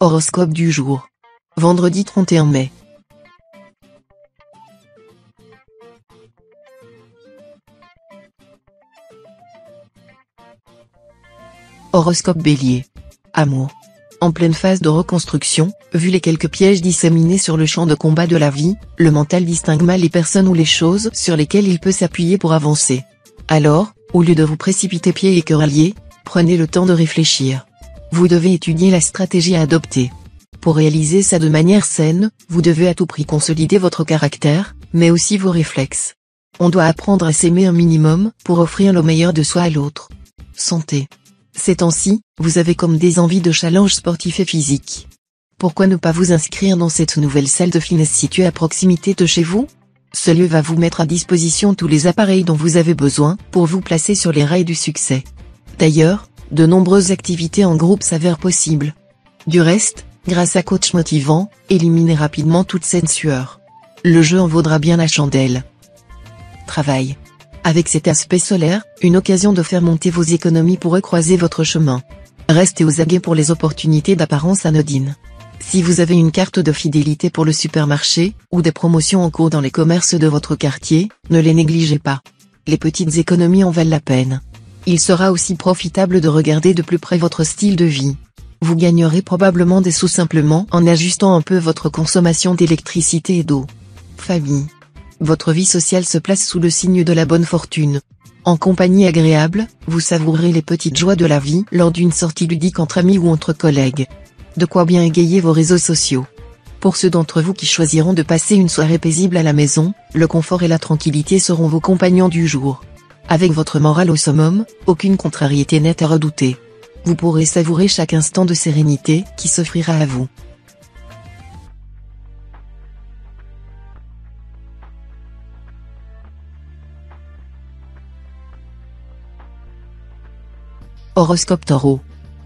Horoscope du jour. Vendredi 31 mai. Horoscope Bélier. Amour. En pleine phase de reconstruction, vu les quelques pièges disséminés sur le champ de combat de la vie, le mental distingue mal les personnes ou les choses sur lesquelles il peut s'appuyer pour avancer. Alors, au lieu de vous précipiter pieds et cœurs liés, prenez le temps de réfléchir. Vous devez étudier la stratégie à adopter. Pour réaliser ça de manière saine, vous devez à tout prix consolider votre caractère, mais aussi vos réflexes. On doit apprendre à s'aimer un minimum pour offrir le meilleur de soi à l'autre. Santé. Ces temps-ci, vous avez comme des envies de challenges sportifs et physiques. Pourquoi ne pas vous inscrire dans cette nouvelle salle de fitness située à proximité de chez vous? Ce lieu va vous mettre à disposition tous les appareils dont vous avez besoin pour vous placer sur les rails du succès. D'ailleurs, de nombreuses activités en groupe s'avèrent possibles. Du reste, grâce à coach motivant, éliminez rapidement toute cette sueur. Le jeu en vaudra bien la chandelle. Travail. Avec cet aspect solaire, une occasion de faire monter vos économies pourrait croiser votre chemin. Restez aux aguets pour les opportunités d'apparence anodine. Si vous avez une carte de fidélité pour le supermarché, ou des promotions en cours dans les commerces de votre quartier, ne les négligez pas. Les petites économies en valent la peine. Il sera aussi profitable de regarder de plus près votre style de vie. Vous gagnerez probablement des sous simplement en ajustant un peu votre consommation d'électricité et d'eau. Famille. Votre vie sociale se place sous le signe de la bonne fortune. En compagnie agréable, vous savourez les petites joies de la vie lors d'une sortie ludique entre amis ou entre collègues. De quoi bien égayer vos réseaux sociaux. Pour ceux d'entre vous qui choisiront de passer une soirée paisible à la maison, le confort et la tranquillité seront vos compagnons du jour. Avec votre morale au summum, aucune contrariété n'est à redouter. Vous pourrez savourer chaque instant de sérénité qui s'offrira à vous. Horoscope Taureau.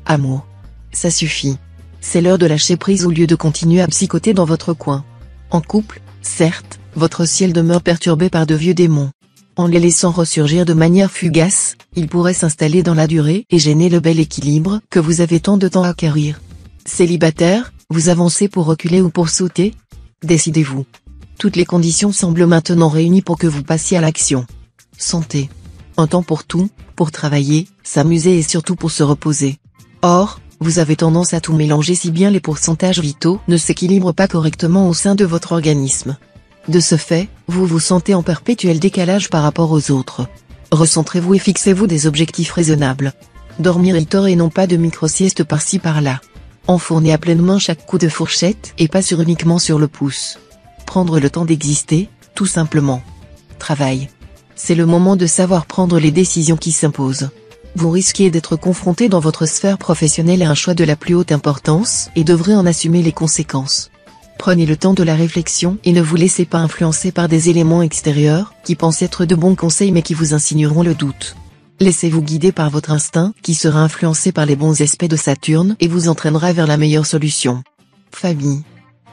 Amour. Ça suffit. C'est l'heure de lâcher prise au lieu de continuer à psychoter dans votre coin. En couple, certes, votre ciel demeure perturbé par de vieux démons. En les laissant ressurgir de manière fugace, ils pourraient s'installer dans la durée et gêner le bel équilibre que vous avez tant de temps à acquérir. Célibataire, vous avancez pour reculer ou pour sauter? Décidez-vous. Toutes les conditions semblent maintenant réunies pour que vous passiez à l'action. Santé. Un temps pour tout, pour travailler, s'amuser et surtout pour se reposer. Or, vous avez tendance à tout mélanger si bien les pourcentages vitaux ne s'équilibrent pas correctement au sein de votre organisme. De ce fait, vous vous sentez en perpétuel décalage par rapport aux autres. Recentrez-vous et fixez-vous des objectifs raisonnables. Dormir est tort et non pas de micro-sieste par-ci par-là. Enfournez à pleine main chaque coup de fourchette et pas uniquement sur le pouce. Prendre le temps d'exister, tout simplement. Travail. C'est le moment de savoir prendre les décisions qui s'imposent. Vous risquez d'être confronté dans votre sphère professionnelle à un choix de la plus haute importance et devrez en assumer les conséquences. Prenez le temps de la réflexion et ne vous laissez pas influencer par des éléments extérieurs qui pensent être de bons conseils mais qui vous insinueront le doute. Laissez-vous guider par votre instinct qui sera influencé par les bons aspects de Saturne et vous entraînera vers la meilleure solution. Famille.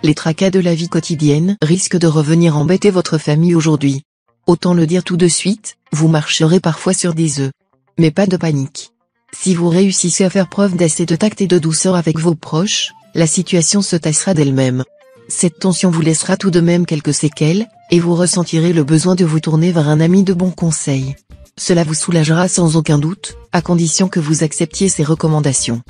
Les tracas de la vie quotidienne risquent de revenir embêter votre famille aujourd'hui. Autant le dire tout de suite, vous marcherez parfois sur des œufs. Mais pas de panique. Si vous réussissez à faire preuve d'assez de tact et de douceur avec vos proches, la situation se tassera d'elle-même. Cette tension vous laissera tout de même quelques séquelles, et vous ressentirez le besoin de vous tourner vers un ami de bons conseils. Cela vous soulagera sans aucun doute, à condition que vous acceptiez ses recommandations.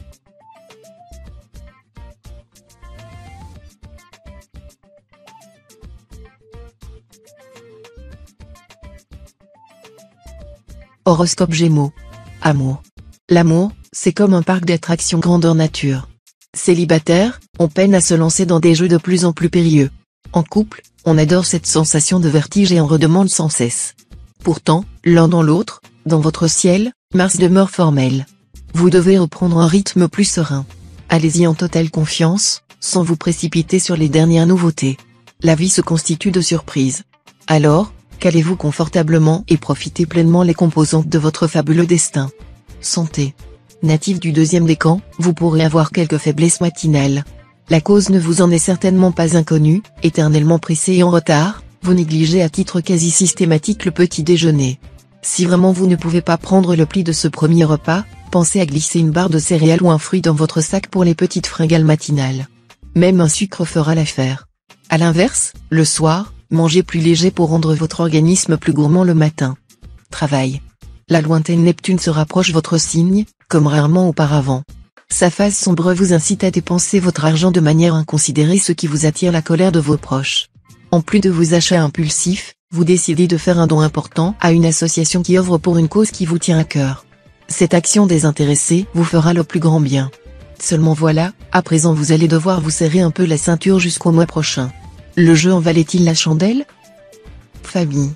Horoscope Gémeaux. Amour. L'amour, c'est comme un parc d'attractions grandeur nature. Célibataire, on peine à se lancer dans des jeux de plus en plus périlleux. En couple, on adore cette sensation de vertige et en redemande sans cesse. Pourtant, l'un dans l'autre, dans votre ciel, Mars demeure formel. Vous devez reprendre un rythme plus serein. Allez-y en totale confiance, sans vous précipiter sur les dernières nouveautés. La vie se constitue de surprises. Alors, calez-vous confortablement et profitez pleinement les composantes de votre fabuleux destin. Santé. Natif du deuxième décan, vous pourrez avoir quelques faiblesses matinales. La cause ne vous en est certainement pas inconnue, éternellement pressé et en retard, vous négligez à titre quasi systématique le petit déjeuner. Si vraiment vous ne pouvez pas prendre le pli de ce premier repas, pensez à glisser une barre de céréales ou un fruit dans votre sac pour les petites fringales matinales. Même un sucre fera l'affaire. À l'inverse, le soir, mangez plus léger pour rendre votre organisme plus gourmand le matin. Travail. La lointaine Neptune se rapproche votre signe, comme rarement auparavant. Sa phase sombre vous incite à dépenser votre argent de manière inconsidérée, ce qui vous attire la colère de vos proches. En plus de vos achats impulsifs, vous décidez de faire un don important à une association qui œuvre pour une cause qui vous tient à cœur. Cette action désintéressée vous fera le plus grand bien. Seulement voilà, à présent vous allez devoir vous serrer un peu la ceinture jusqu'au mois prochain. Le jeu en valait-il la chandelle? Famille.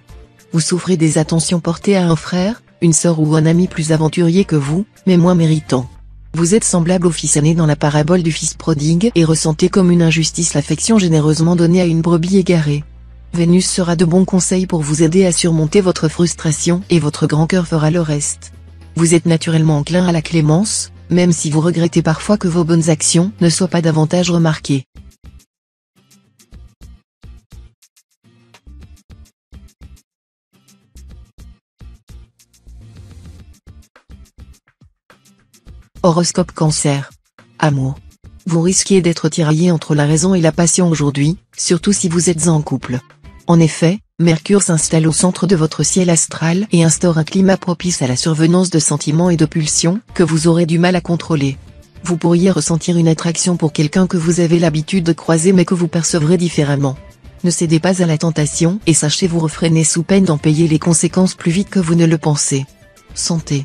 Vous souffrez des attentions portées à un frère, une sœur ou un ami plus aventurier que vous, mais moins méritant. Vous êtes semblable au fils aîné dans la parabole du fils prodigue et ressentez comme une injustice l'affection généreusement donnée à une brebis égarée. Vénus sera de bons conseils pour vous aider à surmonter votre frustration et votre grand cœur fera le reste. Vous êtes naturellement enclin à la clémence, même si vous regrettez parfois que vos bonnes actions ne soient pas davantage remarquées. Horoscope Cancer. Amour. Vous risquez d'être tiraillé entre la raison et la passion aujourd'hui, surtout si vous êtes en couple. En effet, Mercure s'installe au centre de votre ciel astral et instaure un climat propice à la survenance de sentiments et de pulsions que vous aurez du mal à contrôler. Vous pourriez ressentir une attraction pour quelqu'un que vous avez l'habitude de croiser mais que vous percevrez différemment. Ne cédez pas à la tentation et sachez vous refréner sous peine d'en payer les conséquences plus vite que vous ne le pensez. Santé.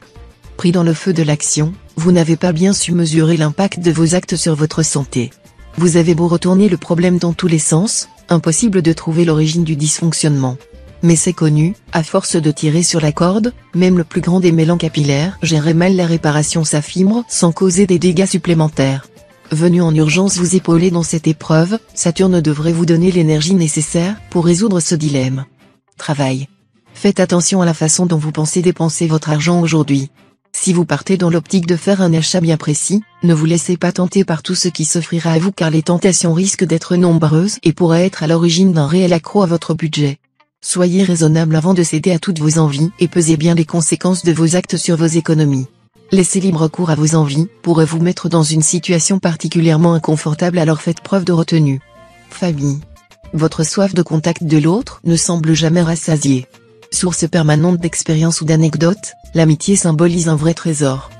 Pris dans le feu de l'action, vous n'avez pas bien su mesurer l'impact de vos actes sur votre santé. Vous avez beau retourner le problème dans tous les sens, impossible de trouver l'origine du dysfonctionnement. Mais c'est connu, à force de tirer sur la corde, même le plus grand des mélans capillaires gérerait mal la réparation sa fibre sans causer des dégâts supplémentaires. Venu en urgence vous épauler dans cette épreuve, Saturne devrait vous donner l'énergie nécessaire pour résoudre ce dilemme. Travail. Faites attention à la façon dont vous pensez dépenser votre argent aujourd'hui. Si vous partez dans l'optique de faire un achat bien précis, ne vous laissez pas tenter par tout ce qui s'offrira à vous car les tentations risquent d'être nombreuses et pourraient être à l'origine d'un réel accroc à votre budget. Soyez raisonnable avant de céder à toutes vos envies et pesez bien les conséquences de vos actes sur vos économies. Laisser libre cours à vos envies pourrait vous mettre dans une situation particulièrement inconfortable, alors faites preuve de retenue. Famille. Votre soif de contact de l'autre ne semble jamais rassasiée. Source permanente d'expériences ou d'anecdotes, l'amitié symbolise un vrai trésor.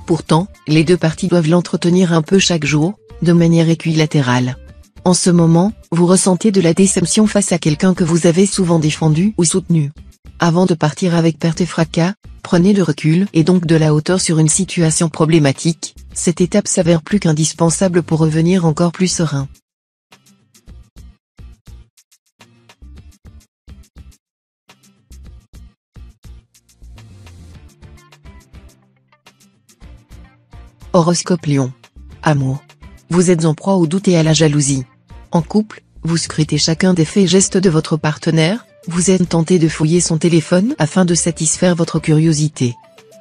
Pourtant, les deux parties doivent l'entretenir un peu chaque jour, de manière équilatérale. En ce moment, vous ressentez de la déception face à quelqu'un que vous avez souvent défendu ou soutenu. Avant de partir avec perte et fracas, prenez du recul et donc de la hauteur sur une situation problématique, cette étape s'avère plus qu'indispensable pour revenir encore plus serein. Horoscope Lion. Amour. Vous êtes en proie au doute et à la jalousie. En couple, vous scrutez chacun des faits et gestes de votre partenaire, vous êtes tenté de fouiller son téléphone afin de satisfaire votre curiosité.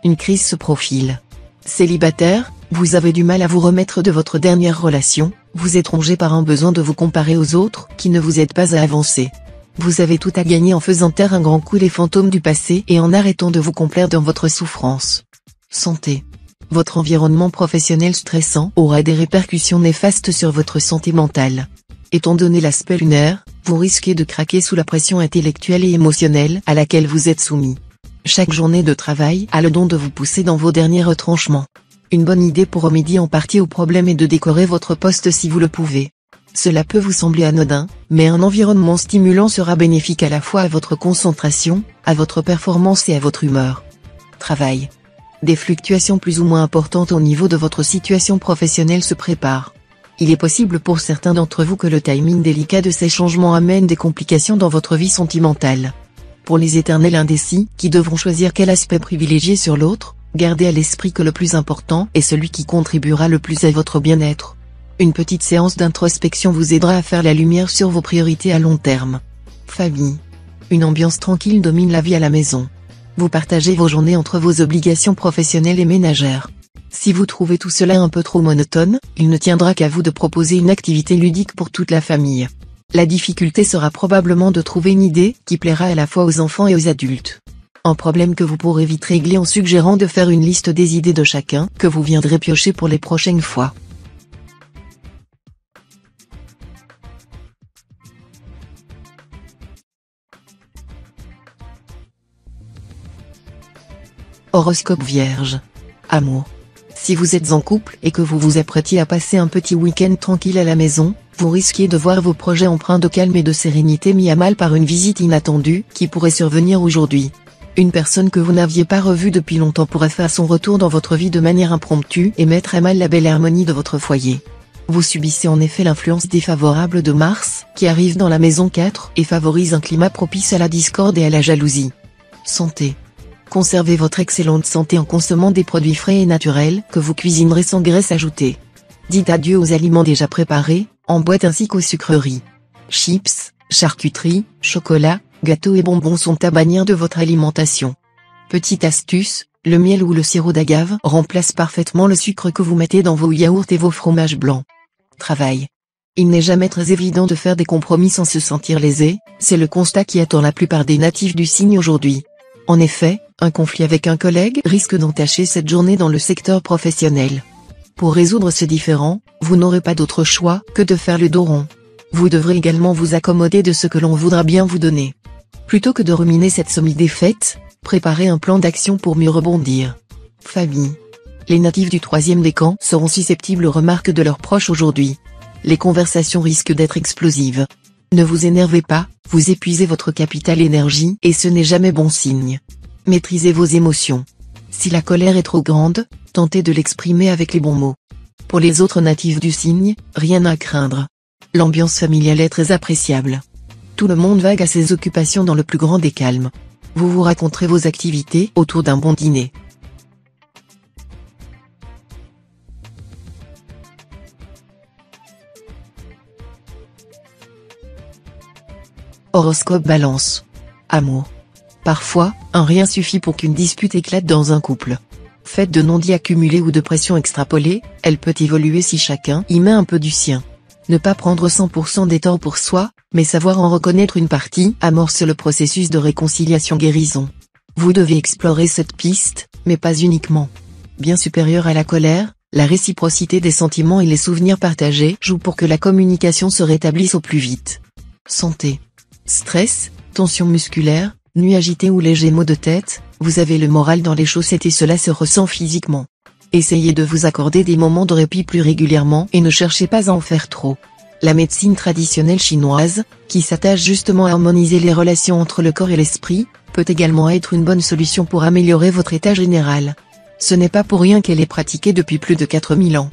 Une crise se profile. Célibataire, vous avez du mal à vous remettre de votre dernière relation, vous êtes rongé par un besoin de vous comparer aux autres qui ne vous aident pas à avancer. Vous avez tout à gagner en faisant taire un grand coup les fantômes du passé et en arrêtant de vous complaire dans votre souffrance. Santé. Votre environnement professionnel stressant aura des répercussions néfastes sur votre santé mentale. Étant donné l'aspect lunaire, vous risquez de craquer sous la pression intellectuelle et émotionnelle à laquelle vous êtes soumis. Chaque journée de travail a le don de vous pousser dans vos derniers retranchements. Une bonne idée pour remédier en partie au problème est de décorer votre poste si vous le pouvez. Cela peut vous sembler anodin, mais un environnement stimulant sera bénéfique à la fois à votre concentration, à votre performance et à votre humeur. Travail. Des fluctuations plus ou moins importantes au niveau de votre situation professionnelle se préparent. Il est possible pour certains d'entre vous que le timing délicat de ces changements amène des complications dans votre vie sentimentale. Pour les éternels indécis, qui devront choisir quel aspect privilégier sur l'autre, gardez à l'esprit que le plus important est celui qui contribuera le plus à votre bien-être. Une petite séance d'introspection vous aidera à faire la lumière sur vos priorités à long terme. Famille. Une ambiance tranquille domine la vie à la maison. Vous partagez vos journées entre vos obligations professionnelles et ménagères. Si vous trouvez tout cela un peu trop monotone, il ne tiendra qu'à vous de proposer une activité ludique pour toute la famille. La difficulté sera probablement de trouver une idée qui plaira à la fois aux enfants et aux adultes. Un problème que vous pourrez vite régler en suggérant de faire une liste des idées de chacun que vous viendrez piocher pour les prochaines fois. Horoscope Vierge. Amour. Si vous êtes en couple et que vous vous apprêtiez à passer un petit week-end tranquille à la maison, vous risquez de voir vos projets empreints de calme et de sérénité mis à mal par une visite inattendue qui pourrait survenir aujourd'hui. Une personne que vous n'aviez pas revue depuis longtemps pourrait faire son retour dans votre vie de manière impromptue et mettre à mal la belle harmonie de votre foyer. Vous subissez en effet l'influence défavorable de Mars, qui arrive dans la maison 4 et favorise un climat propice à la discorde et à la jalousie. Santé. Conservez votre excellente santé en consommant des produits frais et naturels que vous cuisinerez sans graisse ajoutée. Dites adieu aux aliments déjà préparés, en boîte ainsi qu'aux sucreries. Chips, charcuterie, chocolat, gâteaux et bonbons sont à bannir de votre alimentation. Petite astuce, le miel ou le sirop d'agave remplace parfaitement le sucre que vous mettez dans vos yaourts et vos fromages blancs. Travail. Il n'est jamais très évident de faire des compromis sans se sentir lésé, c'est le constat qui attend la plupart des natifs du signe aujourd'hui. En effet, un conflit avec un collègue risque d'entacher cette journée dans le secteur professionnel. Pour résoudre ce différend, vous n'aurez pas d'autre choix que de faire le dos rond. Vous devrez également vous accommoder de ce que l'on voudra bien vous donner. Plutôt que de ruminer cette semi-défaite, préparez un plan d'action pour mieux rebondir. Famille. Les natifs du 3e décan seront susceptibles aux remarques de leurs proches aujourd'hui. Les conversations risquent d'être explosives. Ne vous énervez pas, vous épuisez votre capital énergie et ce n'est jamais bon signe. Maîtrisez vos émotions. Si la colère est trop grande, tentez de l'exprimer avec les bons mots. Pour les autres natifs du signe, rien à craindre. L'ambiance familiale est très appréciable. Tout le monde vague à ses occupations dans le plus grand des calmes. Vous vous raconterez vos activités autour d'un bon dîner. Horoscope Balance. Amour. Parfois, un rien suffit pour qu'une dispute éclate dans un couple. Faite de non-dits accumulés ou de pression extrapolée, elle peut évoluer si chacun y met un peu du sien. Ne pas prendre 100% des torts pour soi, mais savoir en reconnaître une partie amorce le processus de réconciliation-guérison. Vous devez explorer cette piste, mais pas uniquement. Bien supérieure à la colère, la réciprocité des sentiments et les souvenirs partagés jouent pour que la communication se rétablisse au plus vite. Santé. Stress, tension musculaire, nuit agitée ou léger maux de tête, vous avez le moral dans les chaussettes et cela se ressent physiquement. Essayez de vous accorder des moments de répit plus régulièrement et ne cherchez pas à en faire trop. La médecine traditionnelle chinoise, qui s'attache justement à harmoniser les relations entre le corps et l'esprit, peut également être une bonne solution pour améliorer votre état général. Ce n'est pas pour rien qu'elle est pratiquée depuis plus de 4000 ans.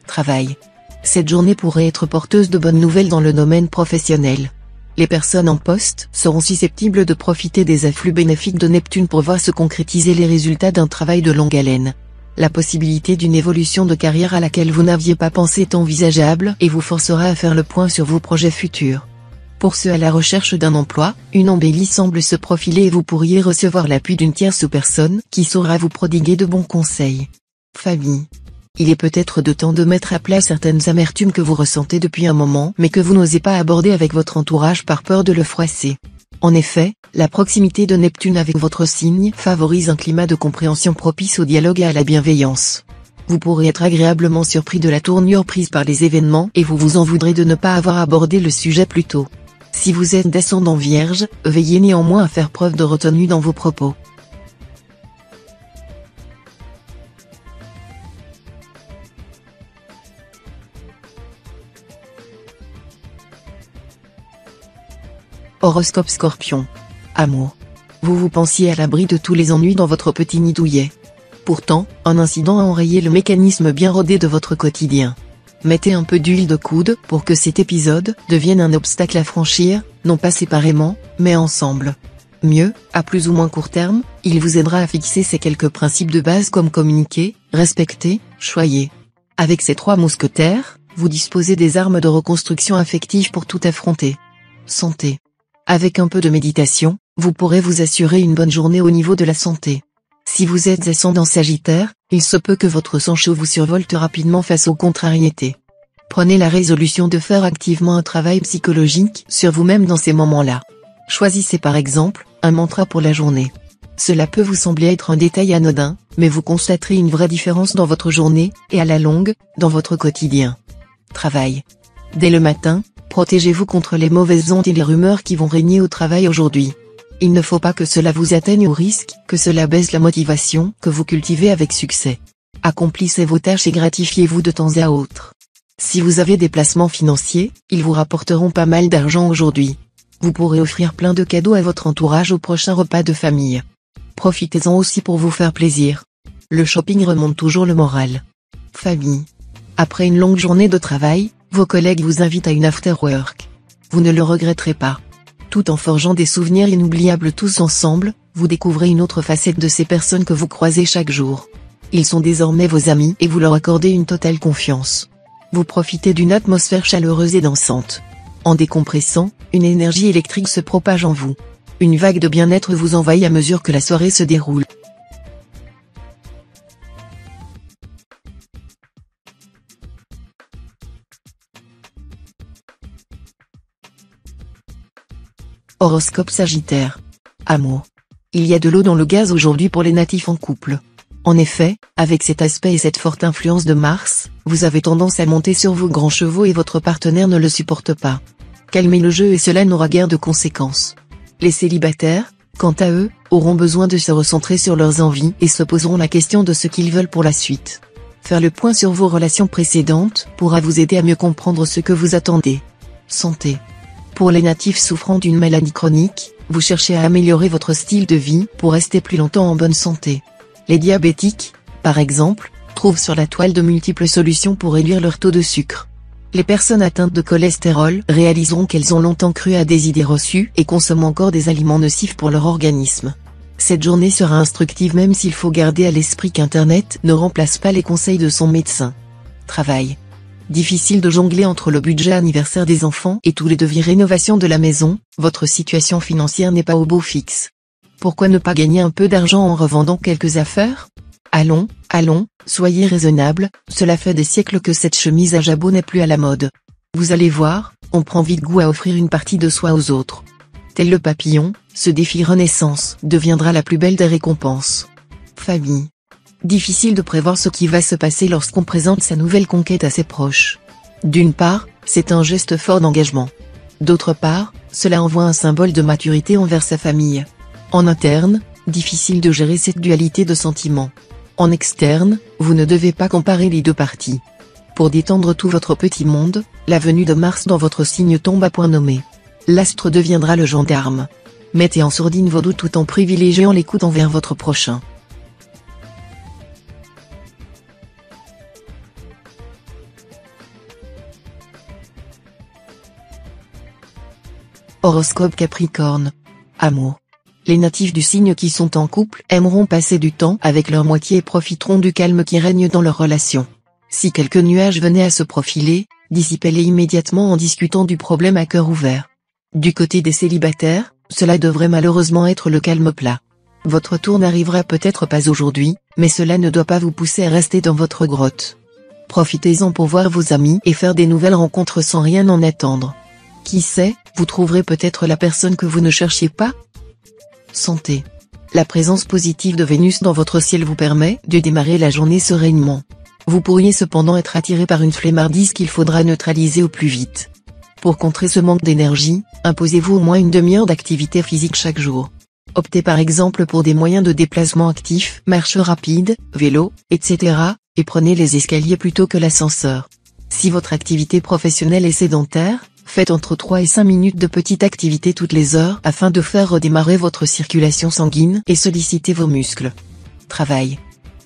Travail. Cette journée pourrait être porteuse de bonnes nouvelles dans le domaine professionnel. Les personnes en poste seront susceptibles de profiter des afflux bénéfiques de Neptune pour voir se concrétiser les résultats d'un travail de longue haleine. La possibilité d'une évolution de carrière à laquelle vous n'aviez pas pensé est envisageable et vous forcera à faire le point sur vos projets futurs. Pour ceux à la recherche d'un emploi, une embellie semble se profiler et vous pourriez recevoir l'appui d'une tierce personne qui saura vous prodiguer de bons conseils. Famille. Il est peut-être de temps de mettre à plat certaines amertumes que vous ressentez depuis un moment mais que vous n'osez pas aborder avec votre entourage par peur de le froisser. En effet, la proximité de Neptune avec votre signe favorise un climat de compréhension propice au dialogue et à la bienveillance. Vous pourrez être agréablement surpris de la tournure prise par les événements et vous vous en voudrez de ne pas avoir abordé le sujet plus tôt. Si vous êtes descendant vierge, veillez néanmoins à faire preuve de retenue dans vos propos. Horoscope Scorpion. Amour. Vous pensiez à l'abri de tous les ennuis dans votre petit nid douillet. Pourtant, un incident a enrayé le mécanisme bien rodé de votre quotidien. Mettez un peu d'huile de coude pour que cet épisode devienne un obstacle à franchir, non pas séparément, mais ensemble. Mieux, à plus ou moins court terme, il vous aidera à fixer ces quelques principes de base comme communiquer, respecter, choyer. Avec ces 3 mousquetaires, vous disposez des armes de reconstruction affective pour tout affronter. Santé. Avec un peu de méditation, vous pourrez vous assurer une bonne journée au niveau de la santé. Si vous êtes ascendant Sagittaire, il se peut que votre sang chaud vous survolte rapidement face aux contrariétés. Prenez la résolution de faire activement un travail psychologique sur vous-même dans ces moments-là. Choisissez par exemple, un mantra pour la journée. Cela peut vous sembler être un détail anodin, mais vous constaterez une vraie différence dans votre journée, et à la longue, dans votre quotidien. Travail. Dès le matin, protégez-vous contre les mauvaises ondes et les rumeurs qui vont régner au travail aujourd'hui. Il ne faut pas que cela vous atteigne au risque que cela baisse la motivation que vous cultivez avec succès. Accomplissez vos tâches et gratifiez-vous de temps à autre. Si vous avez des placements financiers, ils vous rapporteront pas mal d'argent aujourd'hui. Vous pourrez offrir plein de cadeaux à votre entourage au prochain repas de famille. Profitez-en aussi pour vous faire plaisir. Le shopping remonte toujours le moral. Famille. Après une longue journée de travail, vos collègues vous invitent à une after-work. Vous ne le regretterez pas. Tout en forgeant des souvenirs inoubliables tous ensemble, vous découvrez une autre facette de ces personnes que vous croisez chaque jour. Ils sont désormais vos amis et vous leur accordez une totale confiance. Vous profitez d'une atmosphère chaleureuse et dansante. En décompressant, une énergie électrique se propage en vous. Une vague de bien-être vous envahit à mesure que la soirée se déroule. Horoscope Sagittaire. Amour. Il y a de l'eau dans le gaz aujourd'hui pour les natifs en couple. En effet, avec cet aspect et cette forte influence de Mars, vous avez tendance à monter sur vos grands chevaux et votre partenaire ne le supporte pas. Calmez le jeu et cela n'aura guère de conséquences. Les célibataires, quant à eux, auront besoin de se recentrer sur leurs envies et se poseront la question de ce qu'ils veulent pour la suite. Faire le point sur vos relations précédentes pourra vous aider à mieux comprendre ce que vous attendez. Santé. Pour les natifs souffrant d'une maladie chronique, vous cherchez à améliorer votre style de vie pour rester plus longtemps en bonne santé. Les diabétiques, par exemple, trouvent sur la toile de multiples solutions pour réduire leur taux de sucre. Les personnes atteintes de cholestérol réaliseront qu'elles ont longtemps cru à des idées reçues et consomment encore des aliments nocifs pour leur organisme. Cette journée sera instructive même s'il faut garder à l'esprit qu'Internet ne remplace pas les conseils de son médecin. Travail. Difficile de jongler entre le budget anniversaire des enfants et tous les devis rénovation de la maison, votre situation financière n'est pas au beau fixe. Pourquoi ne pas gagner un peu d'argent en revendant quelques affaires ? Allons, soyez raisonnable, cela fait des siècles que cette chemise à jabot n'est plus à la mode. Vous allez voir, on prend vite goût à offrir une partie de soi aux autres. Tel le papillon, ce défi Renaissance deviendra la plus belle des récompenses. Famille. Difficile de prévoir ce qui va se passer lorsqu'on présente sa nouvelle conquête à ses proches. D'une part, c'est un geste fort d'engagement. D'autre part, cela envoie un symbole de maturité envers sa famille. En interne, difficile de gérer cette dualité de sentiments. En externe, vous ne devez pas comparer les deux parties. Pour détendre tout votre petit monde, la venue de Mars dans votre signe tombe à point nommé. L'astre deviendra le gendarme. Mettez en sourdine vos doutes tout en privilégiant l'écoute envers votre prochain. Horoscope Capricorne. Amour. Les natifs du signe qui sont en couple aimeront passer du temps avec leur moitié et profiteront du calme qui règne dans leur relation. Si quelques nuages venaient à se profiler, dissipez-les immédiatement en discutant du problème à cœur ouvert. Du côté des célibataires, cela devrait malheureusement être le calme plat. Votre tour n'arrivera peut-être pas aujourd'hui, mais cela ne doit pas vous pousser à rester dans votre grotte. Profitez-en pour voir vos amis et faire des nouvelles rencontres sans rien en attendre. Qui sait, vous trouverez peut-être la personne que vous ne cherchiez pas ? Santé. La présence positive de Vénus dans votre ciel vous permet de démarrer la journée sereinement. Vous pourriez cependant être attiré par une flemmardise qu'il faudra neutraliser au plus vite. Pour contrer ce manque d'énergie, imposez-vous au moins une demi-heure d'activité physique chaque jour. Optez par exemple pour des moyens de déplacement actifs, marche rapide, vélo, etc., et prenez les escaliers plutôt que l'ascenseur. Si votre activité professionnelle est sédentaire, faites entre 3 et 5 minutes de petite activité toutes les heures afin de faire redémarrer votre circulation sanguine et solliciter vos muscles. Travail.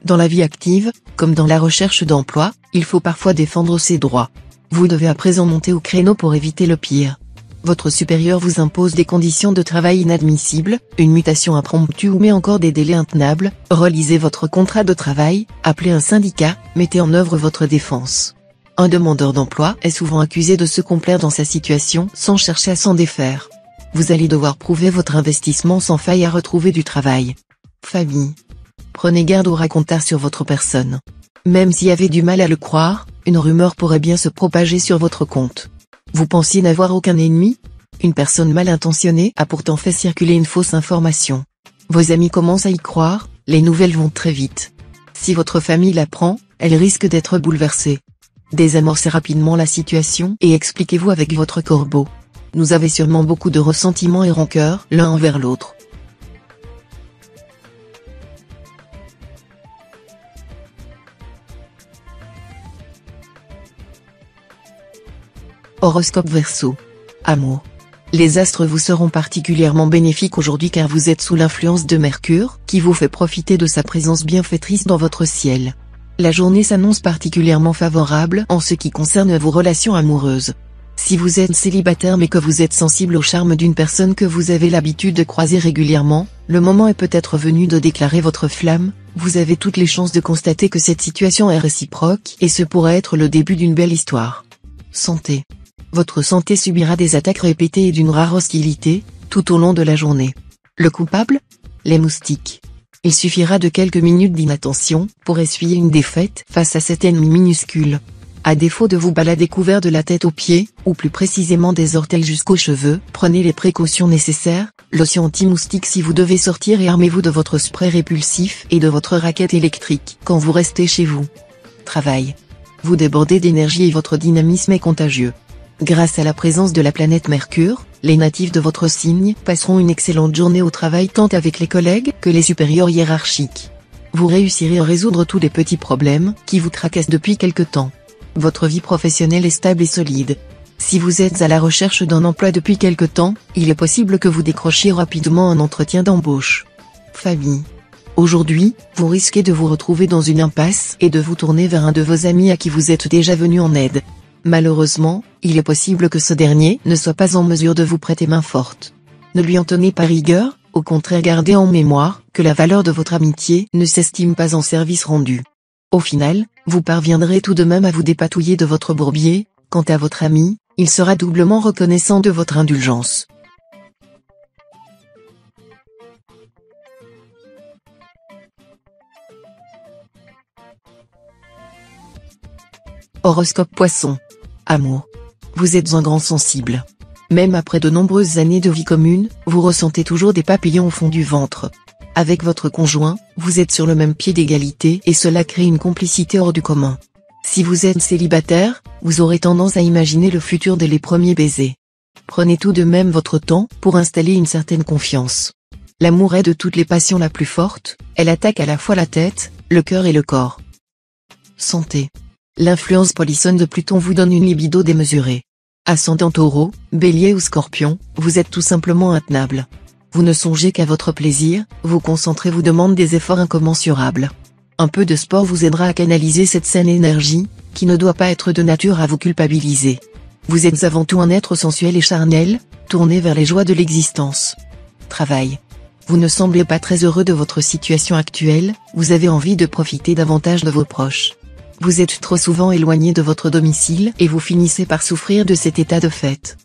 Dans la vie active, comme dans la recherche d'emploi, il faut parfois défendre ses droits. Vous devez à présent monter au créneau pour éviter le pire. Votre supérieur vous impose des conditions de travail inadmissibles, une mutation impromptue ou mais encore des délais intenables. Relisez votre contrat de travail, appelez un syndicat, mettez en œuvre votre défense. Un demandeur d'emploi est souvent accusé de se complaire dans sa situation sans chercher à s'en défaire. Vous allez devoir prouver votre investissement sans faille à retrouver du travail. Famille. Prenez garde aux racontars sur votre personne. Même s'il y avait du mal à le croire, une rumeur pourrait bien se propager sur votre compte. Vous pensiez n'avoir aucun ennemi ? Une personne mal intentionnée a pourtant fait circuler une fausse information. Vos amis commencent à y croire, les nouvelles vont très vite. Si votre famille l'apprend, elle risque d'être bouleversée. Désamorcez rapidement la situation et expliquez-vous avec votre corbeau. Nous avez sûrement beaucoup de ressentiments et rancœurs l'un envers l'autre. Horoscope Verseau. Amour. Les astres vous seront particulièrement bénéfiques aujourd'hui car vous êtes sous l'influence de Mercure, qui vous fait profiter de sa présence bienfaitrice dans votre ciel. La journée s'annonce particulièrement favorable en ce qui concerne vos relations amoureuses. Si vous êtes célibataire mais que vous êtes sensible au charme d'une personne que vous avez l'habitude de croiser régulièrement, le moment est peut-être venu de déclarer votre flamme. Vous avez toutes les chances de constater que cette situation est réciproque et ce pourrait être le début d'une belle histoire. Santé. Votre santé subira des attaques répétées et d'une rare hostilité, tout au long de la journée. Le coupable ? Les moustiques. Il suffira de quelques minutes d'inattention pour essuyer une défaite face à cet ennemi minuscule. À défaut de vous balader couvert de la tête aux pieds, ou plus précisément des orteils jusqu'aux cheveux, prenez les précautions nécessaires, lotion anti-moustique si vous devez sortir et armez-vous de votre spray répulsif et de votre raquette électrique quand vous restez chez vous. Travail. Vous débordez d'énergie et votre dynamisme est contagieux. Grâce à la présence de la planète Mercure, les natifs de votre signe passeront une excellente journée au travail tant avec les collègues que les supérieurs hiérarchiques. Vous réussirez à résoudre tous les petits problèmes qui vous tracassent depuis quelque temps. Votre vie professionnelle est stable et solide. Si vous êtes à la recherche d'un emploi depuis quelque temps, il est possible que vous décrochiez rapidement un entretien d'embauche. Famille. Aujourd'hui, vous risquez de vous retrouver dans une impasse et de vous tourner vers un de vos amis à qui vous êtes déjà venu en aide. Malheureusement, il est possible que ce dernier ne soit pas en mesure de vous prêter main forte. Ne lui en tenez pas rigueur, au contraire gardez en mémoire que la valeur de votre amitié ne s'estime pas en service rendu. Au final, vous parviendrez tout de même à vous dépatouiller de votre bourbier. Quant à votre ami, il sera doublement reconnaissant de votre indulgence. Horoscope Poisson. Amour. Vous êtes un grand sensible. Même après de nombreuses années de vie commune, vous ressentez toujours des papillons au fond du ventre. Avec votre conjoint, vous êtes sur le même pied d'égalité et cela crée une complicité hors du commun. Si vous êtes célibataire, vous aurez tendance à imaginer le futur dès les premiers baisers. Prenez tout de même votre temps pour installer une certaine confiance. L'amour est de toutes les passions la plus forte, elle attaque à la fois la tête, le cœur et le corps. Santé. L'influence polissonne de Pluton vous donne une libido démesurée. Ascendant Taureau, Bélier ou Scorpion, vous êtes tout simplement intenable. Vous ne songez qu'à votre plaisir, vous concentrer vous demande des efforts incommensurables. Un peu de sport vous aidera à canaliser cette saine énergie, qui ne doit pas être de nature à vous culpabiliser. Vous êtes avant tout un être sensuel et charnel, tourné vers les joies de l'existence. Travail. Vous ne semblez pas très heureux de votre situation actuelle, vous avez envie de profiter davantage de vos proches. Vous êtes trop souvent éloigné de votre domicile et vous finissez par souffrir de cet état de fait.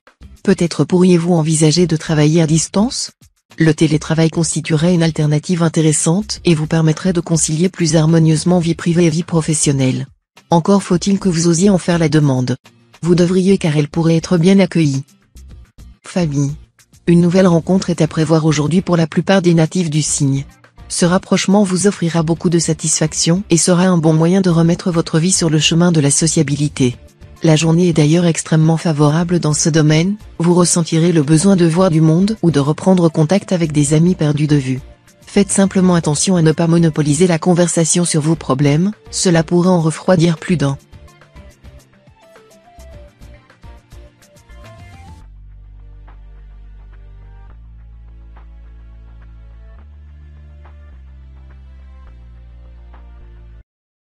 Peut-être pourriez-vous envisager de travailler à distance ? Le télétravail constituerait une alternative intéressante et vous permettrait de concilier plus harmonieusement vie privée et vie professionnelle. Encore faut-il que vous osiez en faire la demande. Vous devriez car elle pourrait être bien accueillie. Famille. Une nouvelle rencontre est à prévoir aujourd'hui pour la plupart des natifs du signe. Ce rapprochement vous offrira beaucoup de satisfaction et sera un bon moyen de remettre votre vie sur le chemin de la sociabilité. La journée est d'ailleurs extrêmement favorable dans ce domaine, vous ressentirez le besoin de voir du monde ou de reprendre contact avec des amis perdus de vue. Faites simplement attention à ne pas monopoliser la conversation sur vos problèmes, cela pourrait en refroidir plus d'un.